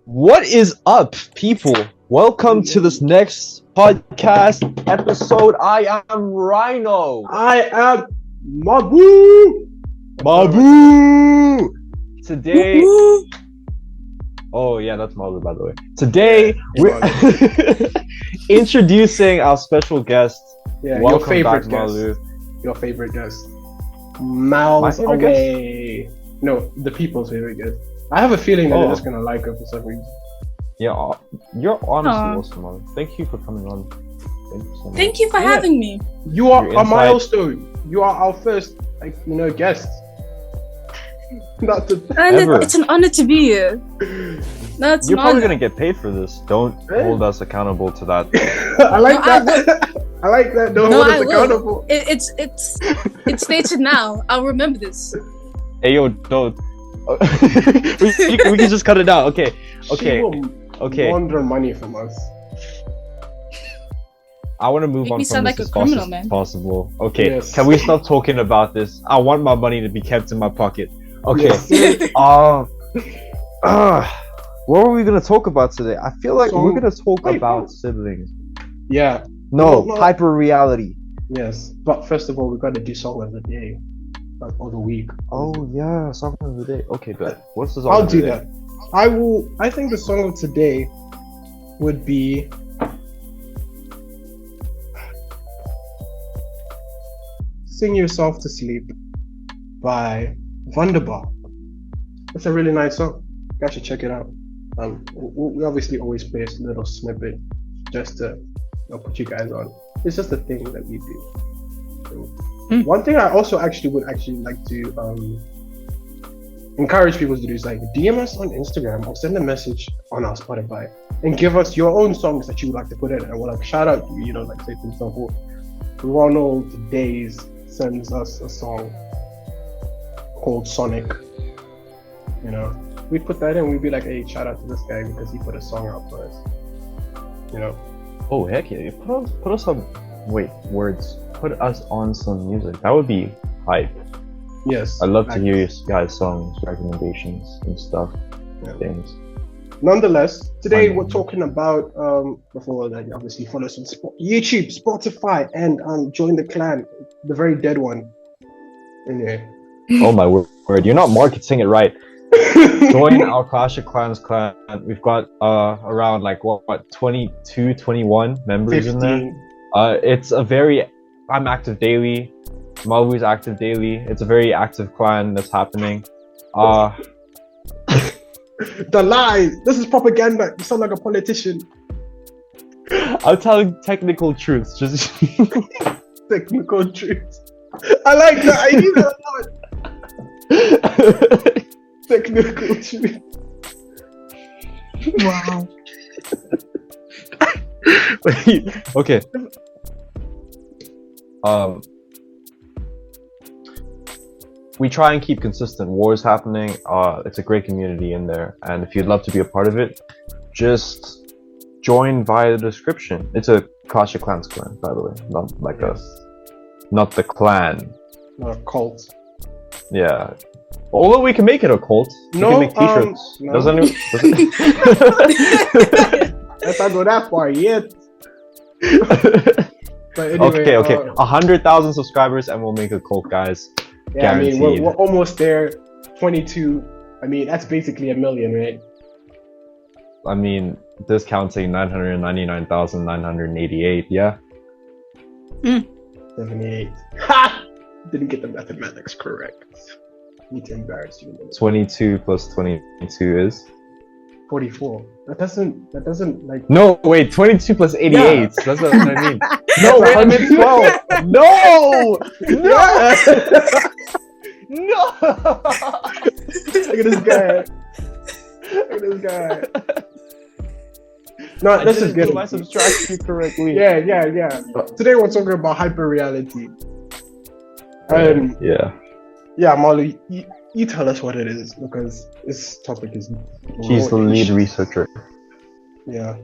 What is up, people? Welcome to this next podcast episode. I am Rhino. I am Mabu. Mabu. Today. Oh yeah, that's Malu, by the way. Today we're introducing our special guest. Yeah, Welcome your favorite back, guest. Malu. Your favorite guest. Miles favorite away. No, the people's favorite guest. I have a feeling that they're just gonna like her for some reason. Yeah, you're honestly awesome, Malu. Thank you for coming on. Thank you so much. Thank you for having me. You are Your a insight. milestone. You are our first, guest. Not to And Ever. it's an honor to be here. No, it's You're an probably honor. gonna get paid for this. Don't hold us accountable to that. I like No, I that. I like that. Don't No, hold I us will. accountable. It's stated now. I'll remember this. Hey yo, don't. we can just cut it out. Okay. She will Okay. launder money from us. I want to move Make on me from sound this like a as criminal, fast as man. possible. Okay, Yes. can we stop talking about this? I want my money to be kept in my pocket. Okay. Yes, sir. What were we gonna talk about today? I feel like So- we're gonna talk wait, about wait. siblings. Yeah. No, No. hyper reality. Yes. But first of all, we gotta do song of the day. Or the week. Oh yeah, song of the day. Okay, but what's the song? I'll of the do day? that. I think the song of today would be Sing Yourself to Sleep by Wunderbar. It's a really nice song. You guys should check it out. We obviously always play a little snippet just to put you guys on. It's just a thing that we do. So, one thing I also would like to encourage people to do is DM us on Instagram or send a message on our Spotify and give us your own songs that you would like to put in, and we'll shout out you. Say for example, Ronald Days sends us a song called Sonic. We'd put that in. We'd be like, hey, shout out to this guy because he put a song out for us. Oh heck yeah! Put us on. Wait, words. Put us on some music. That would be hype. Yes. I'd love to hear you guys' songs, recommendations, and stuff. Yeah. Things. Nonetheless, today we're talking about before that, obviously follow us on YouTube, Spotify, and join the clan, the very dead one. Anyway. Oh my word! You're not marketing it right. Join our Clash of Clans clan. We've got around 22, 21 members in there. 15. It's a very. I'm active daily. Malu's active daily. It's a very active clan that's happening. The lies. This is propaganda. You sound like a politician. I'm telling technical truths. Just Technical truth. I like that. I need that a lot. Technical truth. Wow. Wait, okay. We try and keep consistent. War is happening. It's a great community in there, and if you'd love to be a part of it, just join via the description. It's a Clash of Clans clan, by the way, not like not the clan. Not a cult. Yeah. Although we can make it a cult. We No, can make t-shirts. no. Doesn't it? Let's not go that far yet. But anyway, Okay. 100,000 subscribers and we'll make a cult, guys. Yeah, I mean, we're Guaranteed. almost there. 22. I mean, that's basically 1 million, right? I mean, discounting 999,988. Yeah. 78. Ha! Didn't get the mathematics correct. Need to embarrass you. 22 plus 22 is. 44. That doesn't No, wait. 22 plus 88. Yeah. That's what I mean. No, That's wait, I meant 12. No. No. Look at this guy. Look at this guy. No, this is good. Do my subtraction correctly. Yeah. Today we're talking about hyper reality. Yeah. Yeah, Malu, you tell us what it is because this topic is. She's the lead researcher. Yeah.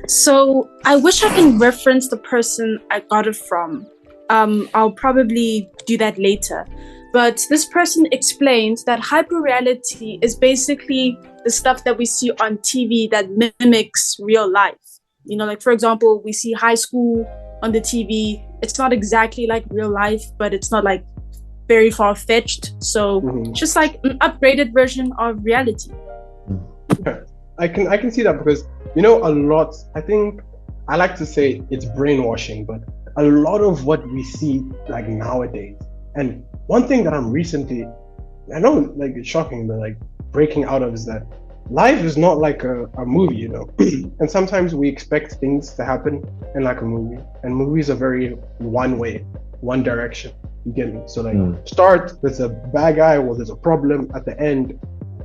So I wish I can reference the person I got it from. I'll probably do that later. But this person explained that hyperreality is basically the stuff that we see on TV that mimics real life. You know, like for example, we see high school on the TV. It's not exactly like real life, but it's not like very far-fetched. So it's just like an upgraded version of reality. I can see that because, you know, a lot, I think, I like to say it's brainwashing, but a lot of what we see like nowadays, and one thing that I'm recently, I know like it's shocking, but like breaking out of is that life is not like a movie, you know. And sometimes we expect things to happen in like a movie, and movies are very one way, one direction. You get me? So like start, there's a bad guy, well there's a problem. At the end,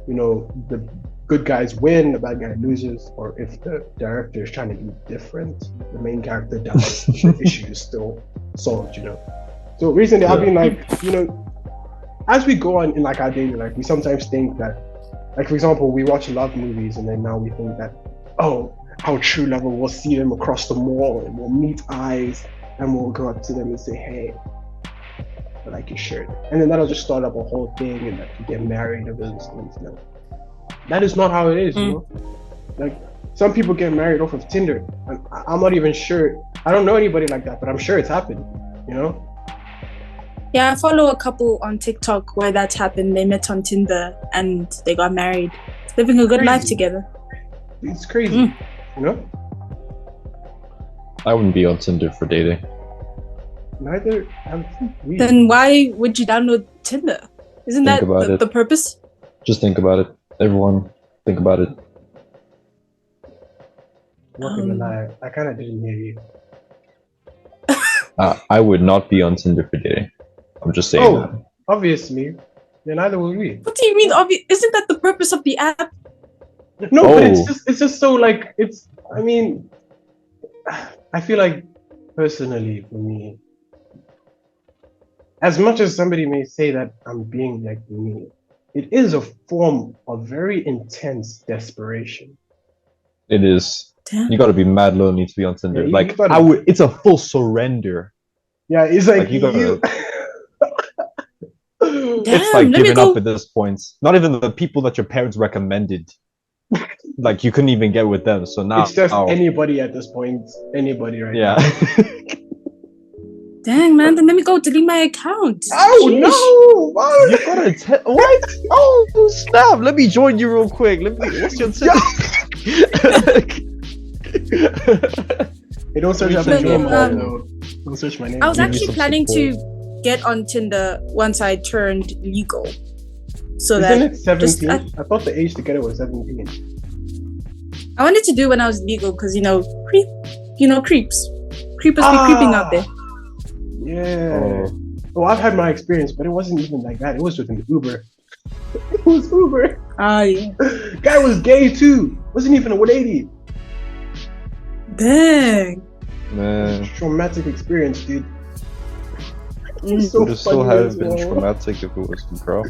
you know, the good guys win, the bad guy loses. Or if the director is trying to be different, the main character dies, the issue is still solved, you know. So recently I've been like, you know, as we go on in like our daily life, we sometimes think that, like for example, we watch love movies and then now we think that, oh, our true lover, we'll see them across the mall and we'll meet eyes and we'll go up to them and say, hey, I like your shirt. And then that'll just start up a whole thing and like you get married and those things, you know. That is not how it is, you know. Like some people get married off of Tinder. And I'm not even sure. I don't know anybody like that, but I'm sure it's happened, you know. Yeah, I follow a couple on TikTok where that's happened. They met on Tinder and they got married, living a good life together. It's crazy, you know. I wouldn't be on Tinder for dating. Neither. Then why would you download Tinder? Isn't Think that about the purpose? Just think about it. Everyone, think about it. Not gonna lie, I kind of didn't hear you. I would not be on Tinder for dating. I'm just saying that. Obviously. Then neither will we. What do you mean? Isn't that the purpose of the app? No, but it's just so like it's. I mean, I feel like personally for me, as much as somebody may say that I'm being like me, it is a form of very intense desperation. It is. Damn. You gotta be mad lonely to be on Tinder. Yeah, like I would. It's a full surrender. Yeah, it's like you gotta. Damn, it's like giving up at this point. Not even the people that your parents recommended. Like you couldn't even get with them. So now it's just anybody at this point. Anybody right now. Dang man, then let me go delete my account. Oh no! What? You gotta what? Oh snap! Let me join you real quick. What's your Tinder? Hey, don't search up my name. Don't search my name. I was actually planning to get on Tinder once I turned legal. So Isn't it 17? I thought the age to get it was 17. I wanted to do it when I was legal because creeps. Creepers be creeping out there. Yeah. Well, I've had my experience, but it wasn't even like that. It was with an Uber. It was Uber. Ah, yeah. Guy was gay too. Wasn't even a 180. Dang. Man. Traumatic experience, dude. It would still have been traumatic if it was a girl.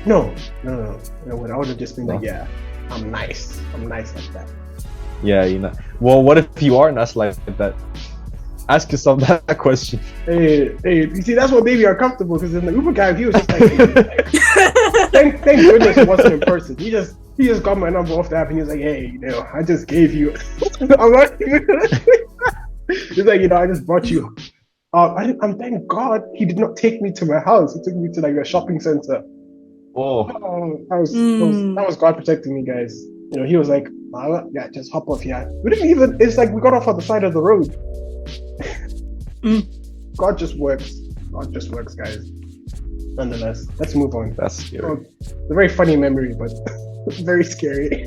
No. I would have just been like, yeah, I'm nice like that. Yeah, you know. Well, what if you are nice like that? Ask yourself that question. Hey, you see, that's what made me uncomfortable because in the Uber guy, he was just like, thank goodness it wasn't in person. He just got my number off the app and he was like, hey, I just gave you. I'm like, he's like, I just brought you. I'm thank God he did not take me to my house. He took me to like a shopping center. Oh, that was God protecting me, guys. He was like, yeah, just hop off here. We didn't even. It's like we got off on the side of the road. God just works. God just works, guys. Nonetheless, let's move on. That's scary. It's a very funny memory, but very scary.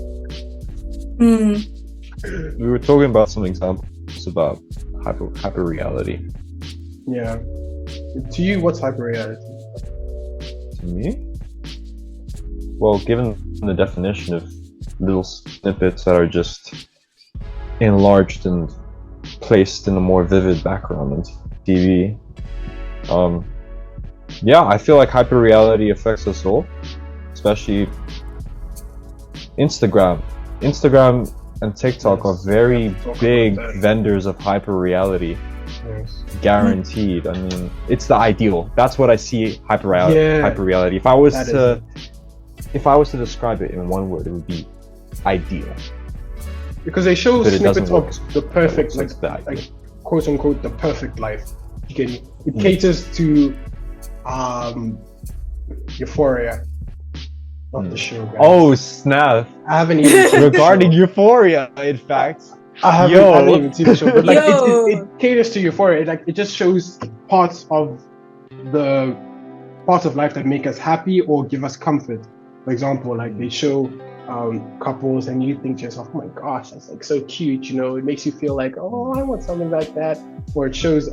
We were talking about some examples about hyper reality. Yeah. To you, what's hyper reality? To me? Well, given the definition of little snippets that are just enlarged and placed in a more vivid background on TV, yeah, I feel like hyperreality affects us all, especially Instagram and TikTok are very big vendors of hyperreality. Guaranteed. I mean, it's the ideal. That's what I see hyperreality. If I was if I was to describe it in one word, it would be ideal. Because they show But it snippets doesn't of work. the perfect, It's the ideal. like quote unquote, the perfect life. It caters to Euphoria, not the show. Guys. Oh snap! I haven't even seen Regarding the show. Euphoria, in fact. I haven't even seen the show, but like it caters to Euphoria. It just shows parts of life that make us happy or give us comfort. For example, like they show couples, and you think to yourself, "Oh my gosh, that's like so cute." You know, it makes you feel like, "Oh, I want something like that." Or it shows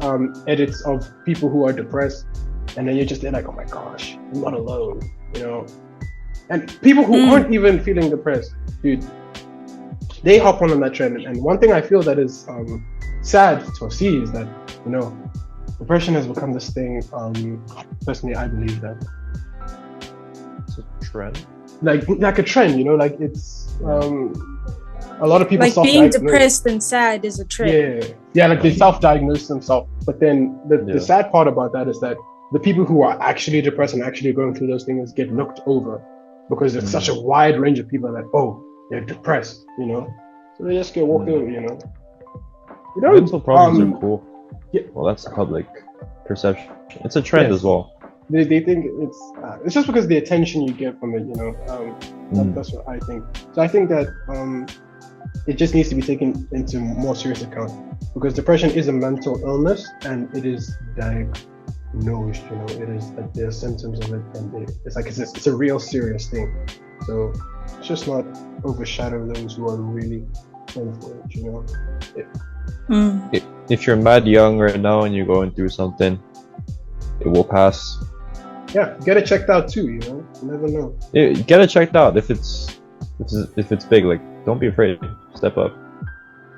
edits of people who are depressed, and then you're just there like, "Oh my gosh, I'm not alone." You know, and people who aren't even feeling depressed, dude, they hop on that trend. And one thing I feel that is sad to see is that, you know, depression has become this thing. Personally, I believe that It's a trend. like a trend, you know, like it's a lot of people like being depressed and sad is a trend. Yeah, like they self-diagnose themselves. But then the sad part about that is that the people who are actually depressed and actually going through those things get looked over because there's such a wide range of people that, oh, they're depressed, you know, so they just get walked over, you know. Mental problems are cool. Yeah. Well, that's public perception. It's a trend as well. They think it's just because the attention you get from it, you know. That's what I think. So I think that it just needs to be taken into more serious account, because depression is a mental illness and it is diagnosed. You know, it is like there are symptoms of it, and it's a real serious thing. So it's just not overshadow those who are really in for it, you know. If you're mad young right now and you're going through something, it will pass. Yeah, get it checked out too, you know. You never know. Get it checked out if it's big. Like, don't be afraid. Step up.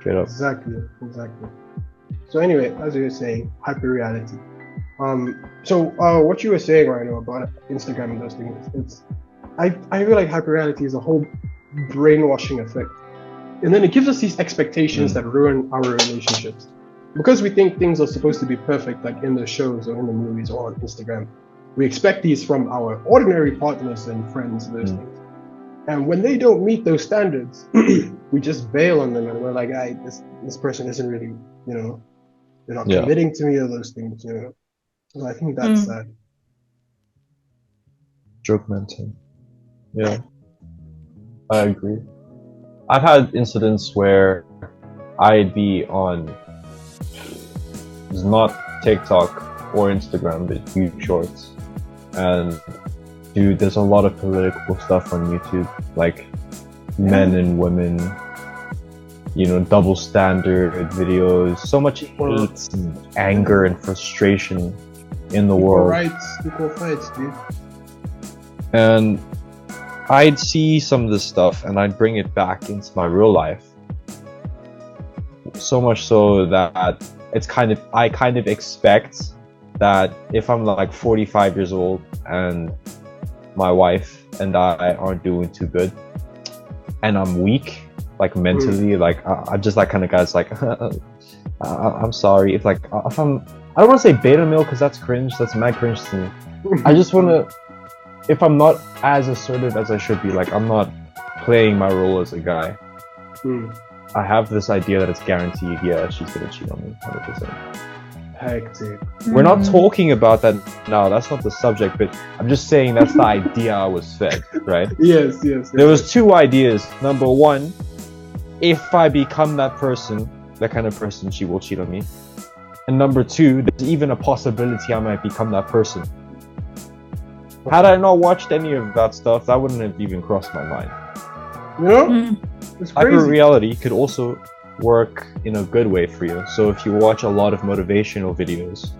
Straight up. Exactly. So anyway, as you were saying, hyperreality. So what you were saying right now about Instagram and those things, I feel like hyperreality is a whole brainwashing effect, and then it gives us these expectations that ruin our relationships, because we think things are supposed to be perfect, like in the shows or in the movies or on Instagram. We expect these from our ordinary partners and friends, those things. And when they don't meet those standards, we just bail on them, and we're like, this person isn't really, you know, they're not committing to me or those things, you know. So I think that's sad. Joke mental. Yeah, I agree. I've had incidents where I'd be on not TikTok or Instagram, but YouTube Shorts, and dude, there's a lot of political stuff on YouTube, like men and women, you know, double standard videos, so much hate and anger and frustration in the world. Equal rights, dude. And I'd see some of this stuff and I'd bring it back into my real life. So much so that I kind of expect that if I'm like 45 years old and my wife and I aren't doing too good and I'm weak, like mentally, like I'm just that kind of guy. It's like, I'm sorry. If like, if I don't want to say beta male because that's cringe. That's mad cringe to me. I just want to, if I'm not as assertive as I should be, like I'm not playing my role as a guy. I have this idea that it's guaranteed. Yeah, she's gonna cheat on me, 100%. Hectic. We're not talking about that now. That's not the subject. But I'm just saying that's the idea I was fed, right? Yes. There was two ideas. Number one, if I become that person, that kind of person, she will cheat on me. And number two, there's even a possibility I might become that person. Had I not watched any of that stuff, that wouldn't have even crossed my mind. You know? It's crazy. Hyper-reality could also work in a good way for you. So if you watch a lot of motivational videos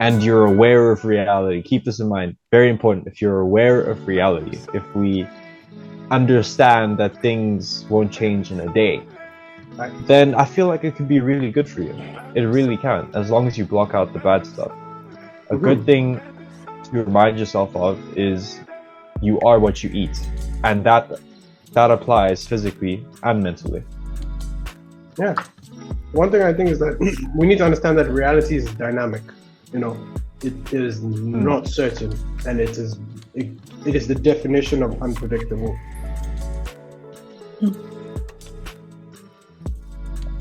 and you're aware of reality, keep this in mind, very important. If you're aware of reality, if we understand that things won't change in a day, then I feel like it could be really good for you. It really can, as long as you block out the bad stuff. A good thing to remind yourself of is you are what you eat, and that applies physically and mentally. Yeah. One thing I think is that we need to understand that reality is dynamic. You know, it is not certain, and it is it is the definition of unpredictable.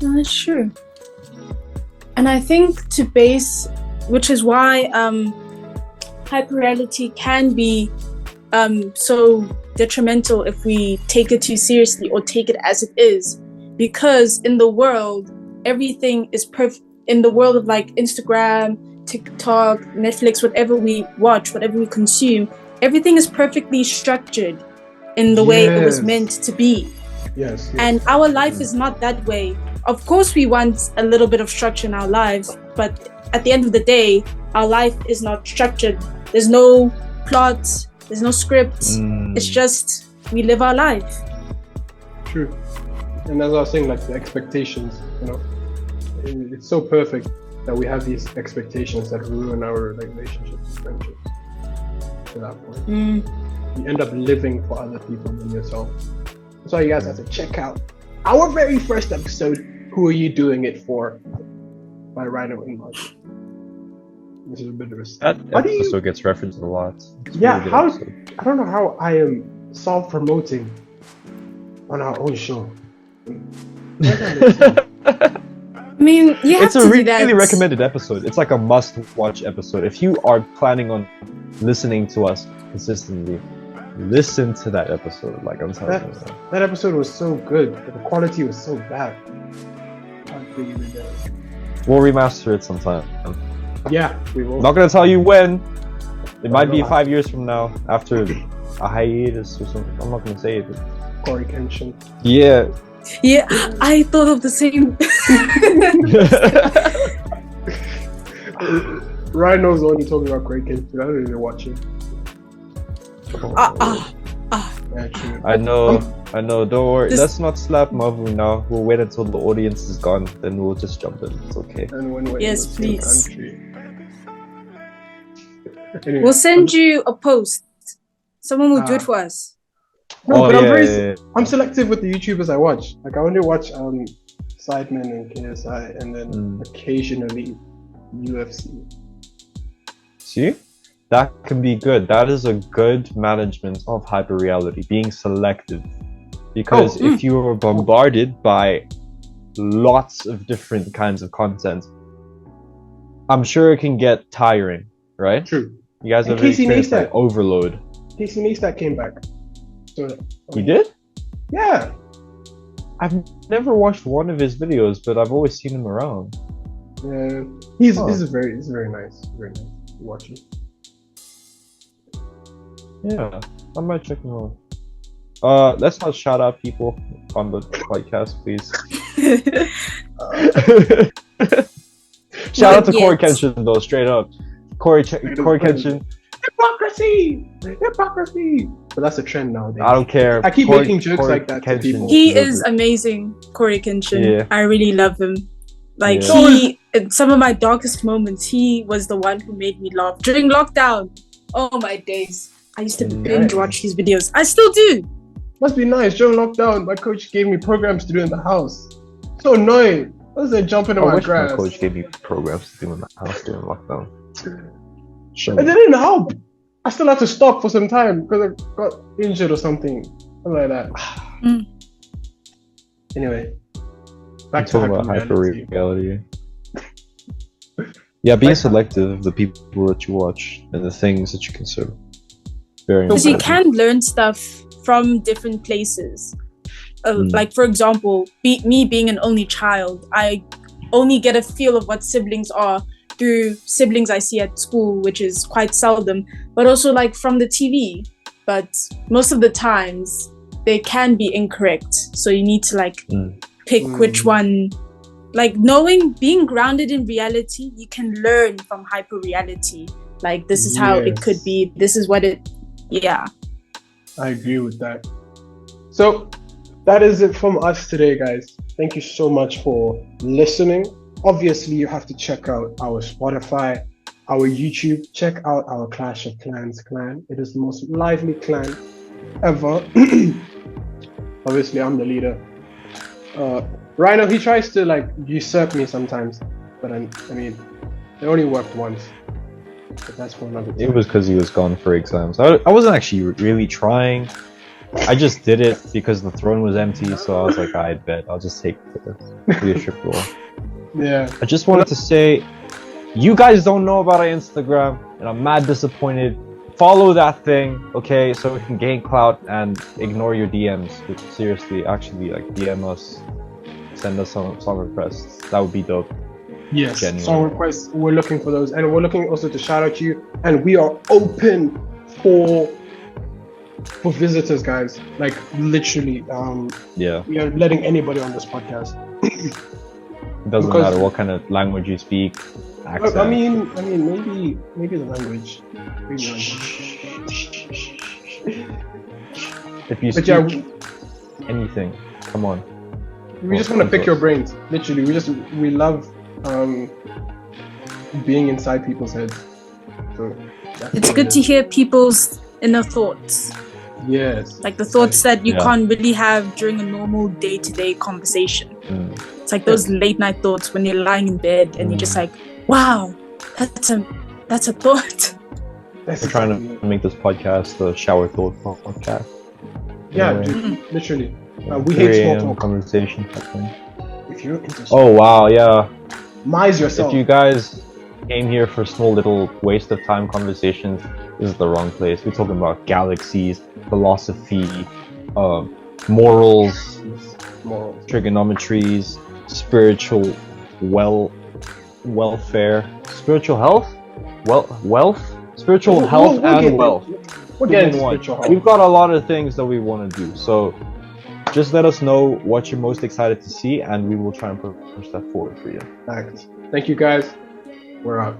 No, that's true. And I think which is why hyperreality can be so detrimental if we take it too seriously or take it as it is, because in the world everything is perfect. In the world of like Instagram, TikTok, Netflix, whatever we watch, whatever we consume, everything is perfectly structured in the way it was meant to be. Yes. And our life is not that way. Of course we want a little bit of structure in our lives, but at the end of the day, our life is not structured. There's no plot, there's no script. It's just we live our life. True. And as I was saying, like the expectations, it's so perfect that we have these expectations that ruin our relationships and friendships to that point. You end up living for other people than yourself. That's why you guys have to check out our very first episode, Who Are You Doing It For? By Rhinonmavu. This is a bit of a that episode gets referenced a lot. It's yeah, really I don't know how I am self-promoting on our own show. I mean, it's a really recommended episode. It's like a must-watch episode. If you are planning on listening to us consistently, listen to that episode. Like I'm telling you. That episode was so good, but the quality was so bad. We'll remaster it sometime. Yeah, we will. Not gonna tell you when. It might be 5 years from now, after a hiatus or something. I'm not gonna say it. Corey Kenshin. Yeah. Yeah, I thought of the same. Rhino's only talking about Corey Kenshin. I don't even watch it. I know. Don't worry. Let's not slap Mavu now. We'll wait until the audience is gone. Then we'll just jump in. It's okay. And when we're yes, in the please. Country. Anyway, we'll send you a post. Someone will do it for us. No, but I'm selective with the YouTubers I watch. Like I only watch Sidemen and KSI, and then occasionally UFC. See? That can be good. That is a good management of hyperreality, being selective. Because if you are bombarded by lots of different kinds of content, I'm sure it can get tiring, right? True. You guys have experienced like overload. Casey Neistat came back. So, he did? Yeah. I've never watched one of his videos, but I've always seen him around. Yeah, he's very nice. Very nice to watch him. Yeah, I might check him out. Let's not shout out people on the podcast, please. Shout out to Corey Kenshin though, straight up. Corey Kenshin. Hypocrisy! But that's a trend nowadays. I don't care. I keep making jokes like that to people. He is amazing, Corey Kenshin. Yeah. I really love him. Like in some of my darkest moments, he was the one who made me laugh during lockdown. Oh my days! I used to binge watch his videos. I still do. Must be nice. During lockdown, my coach gave me programs to do in the house. So annoying. I was jumping on my grass. My coach gave me programs to do in the house during lockdown. It didn't help. I still had to stop for some time because I got injured or something like that. Anyway, back to hyperreality. Yeah, being selective of the people that you watch and the things that you consume. Very important. Because you can learn stuff from different places. Like for example, me being an only child, I only get a feel of what siblings are through siblings I see at school, which is quite seldom, but also like from the TV. But most of the times they can be incorrect. So you need to like pick which one. Like being grounded in reality, you can learn from hyper-reality. Like this is how it could be. This is what it, I agree with that. So that is it from us today, guys. Thank you so much for listening. Obviously, you have to check out our Spotify, our YouTube. Check out our Clash of Clans clan. It is the most lively clan ever. Obviously, I'm the leader. Rhino, he tries to like usurp me sometimes, but I mean, it only worked once. But that's for another It time. was because he was gone for exams. I wasn't actually really trying. I just did it because the throne was empty, so I was like, I bet I'll just take the leadership role. Yeah. I just wanted to say, you guys don't know about our Instagram, and I'm mad disappointed. Follow that thing, okay, so we can gain clout and ignore your DMs. But seriously, actually, like DM us, send us some song requests. That would be dope. Yes. Genuine. Song requests. We're looking for those, and we're looking also to shout out you. And we are open for visitors, guys. Like literally, Yeah, we are letting anybody on this podcast. it doesn't Because- matter what kind of language you speak, accent. I mean, maybe the language. Maybe language. If you But speak yeah, anything, come on. we just want to pick your brains. Literally, we love being inside people's heads. So that's It's what good it to is. hear people's inner thoughts, Yes. like the thoughts that you Yeah. can't really have during a normal day-to-day conversation. Mm. It's like those late night thoughts when you're lying in bed and you're just like, wow, that's a thought. That's We're trying exactly to make this podcast the shower thought podcast. it. Yeah, Anyway, dude, literally. We 3 hate small a.m. talk. conversation type thing. If you're into Oh wow, yeah. mize yourself. If you guys came here for small little waste of time conversations, this is the wrong place. We're talking about galaxies, philosophy, morals, Morals. trigonometries, spiritual welfare, spiritual health, wealth, spiritual health We'll get and there. wealth. We're Two getting in one. spiritual health. We've got a lot of things that we want to do, so just let us know what you're most excited to see, and we will try and push that forward for you. Thank you guys. We're out.